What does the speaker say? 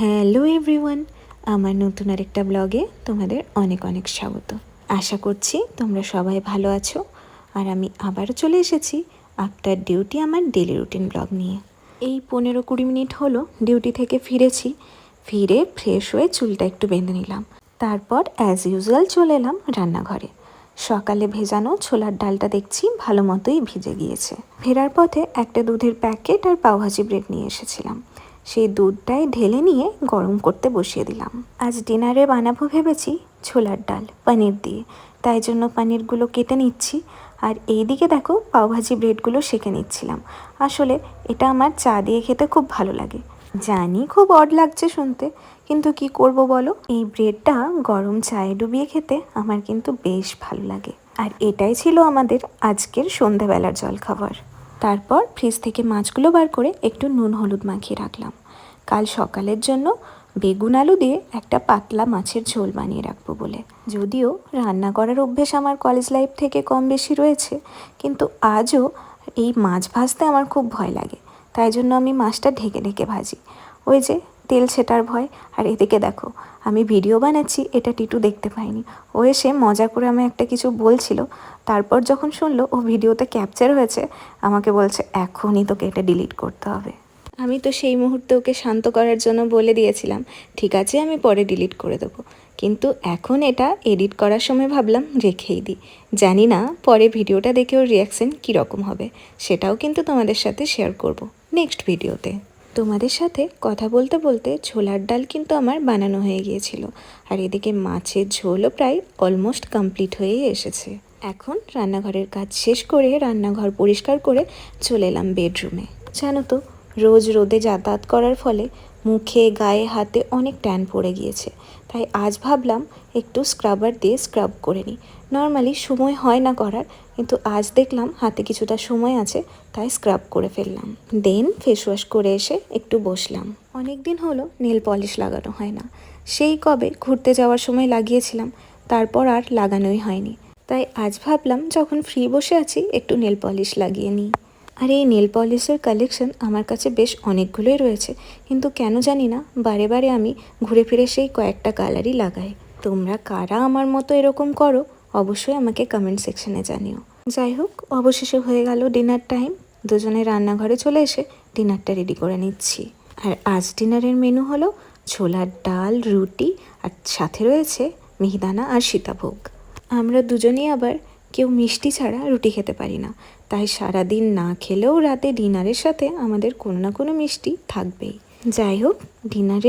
Hello everyone, আমার নতুন আরেকটা ব্লগে তোমাদের অনেক অনেক স্বাগত। আশা করছি তোমরা সবাই ভালো আছো। আর আমি আবারও চলে এসেছি আফটার ডিউটি আমার ডেলি রুটিন ব্লগ নিয়ে। এই 15-20 মিনিট হলো ডিউটি থেকে ফিরে ফ্রেশ হয়ে চুলটা একটু বেঁধে নিলাম। তারপর অ্যাজ ইউজুয়াল চলে এলাম রান্নাঘরে। সকালে ভেজানো ছোলার ডালটা দেখছি ভালো মতোই ভিজে গিয়েছে। ফেরার পথে একটা দুধের প্যাকেট আর পাওভাজি ব্রেড নিয়ে এসেছিলাম। সেই দুধটাই ঢেলে নিয়ে গরম করতে বসিয়ে দিলাম। আজ ডিনারে বানাবো ভেবেছি ছোলার ডাল পনির দিয়ে, তাই জন্য পনিরগুলো কেটে নিচ্ছি। আর এইদিকে দেখো পাওভাজি ব্রেডগুলো সেঁকে নিচ্ছিলাম। আসলে এটা আমার চা দিয়ে খেতে খুব ভালো লাগে। জানি খুব অড লাগছে শুনতে, কিন্তু কি করব বলো, এই ব্রেডটা গরম চায়ে ডুবিয়ে খেতে আমার কিন্তু বেশ ভালো লাগে। আর এটাই ছিল আমাদের আজকের সন্ধ্যাবেলার জলখাবার। তারপর ফ্রিজ থেকে মাছগুলো বার করে একটু নুন হলুদ মাখিয়ে রাখলাম। কাল সকালের জন্য বেগুন আলু দিয়ে একটা পাতলা মাছের ঝোল বানিয়ে রাখবো বলে। যদিও রান্না করার অভ্যেস আমার কলেজ লাইফ থেকে কম বেশি রয়েছে, কিন্তু আজও এই মাছ ভাজতে আমার খুব ভয় লাগে। তাই জন্য আমি মাছটা ঢেকে ঢেকে ভাজি, ওই যে তেল ছেটার ভয়। আর এদিকে দেখো আমি ভিডিও বানাচ্ছি, এটা টিটু দেখতে পাইনি। ও এসে মজা করে আমি একটা কিছু বলছিল, তারপর যখন শুনলো ও ভিডিওতে ক্যাপচার হয়েছে, আমাকে বলছে এখনই তোকে এটা ডিলিট করতে হবে। আমি তো সেই মুহূর্তে ওকে শান্ত করার জন্য বলে দিয়েছিলাম ঠিক আছে আমি পরে ডিলিট করে দেবো, কিন্তু এখন এটা এডিট করার সময় ভাবলাম রেখেই দিই। জানি না পরে ভিডিওটা দেখে ওর রিয়াকশান কীরকম হবে, সেটাও কিন্তু তোমাদের সাথে শেয়ার করব নেক্সট ভিডিওতে। তোমাদের সাথে কথা বলতে বলতে ছোলার ডাল কিন্তু আমার বানানো হয়ে গিয়েছিল, আর এদিকে মাছের ঝোলও প্রায় অলমোস্ট কমপ্লিট হয়ে এসেছে। এখন রান্নাঘরের কাজ শেষ করে রান্নাঘর পরিষ্কার করে চলে এলাম বেডরুমে। জানো তো, রোজ রোদে যাতায়াত করার ফলে মুখে গায়ে হাতে অনেক ট্যান পড়ে গিয়েছে, তাই আজ ভাবলাম একটু স্ক্রাবার দিয়ে স্ক্রাব করে নিই। নর্মালি সময় হয় না করার, কিন্তু আজ দেখলাম হাতে কিছুটা সময় আছে, তাই স্ক্রাব করে ফেললাম। দেন ফেস ওয়াশ করে এসে একটু বসলাম। অনেক দিন হলো নেল পলিশ লাগানো হয় না, সেই কবে ঘুরতে যাওয়ার সময় লাগিয়েছিলাম, তারপর আর লাগানোই হয়নি। তাই আজ ভাবলাম যখন ফ্রি বসে আছি একটু নেল পলিশ লাগিয়ে নিই। আর এই নেল পলিশের কালেকশন আমার কাছে বেশ অনেকগুলোই রয়েছে, কিন্তু কেন জানি না বারে বারে আমি ঘুরে ফিরে সেই কয়েকটা কালারই লাগাই। তোমরা কারা আমার মতো এরকম করো অবশ্যই আমাকে কমেন্ট সেকশনে জানিও। যাই হোক, অবশেষে হয়ে গেল ডিনার টাইম। দুজনে রান্নাঘরে চলে এসে ডিনারটা রেডি করে নিচ্ছি। আর আজ ডিনারের মেনু হলো ছোলার ডাল, রুটি, আর সাথে রয়েছে মিহিদানা আর সীতাভোগ। আমরা দুজনেই আবার কেউ মিষ্টি ছাড়া রুটি খেতে পারি না, তাই সারাদিন না খেলেও রাতে ডিনারের সাথে আমাদের কোনো না কোনো মিষ্টি থাকবেই। যাই হোক, ডিনার রেডি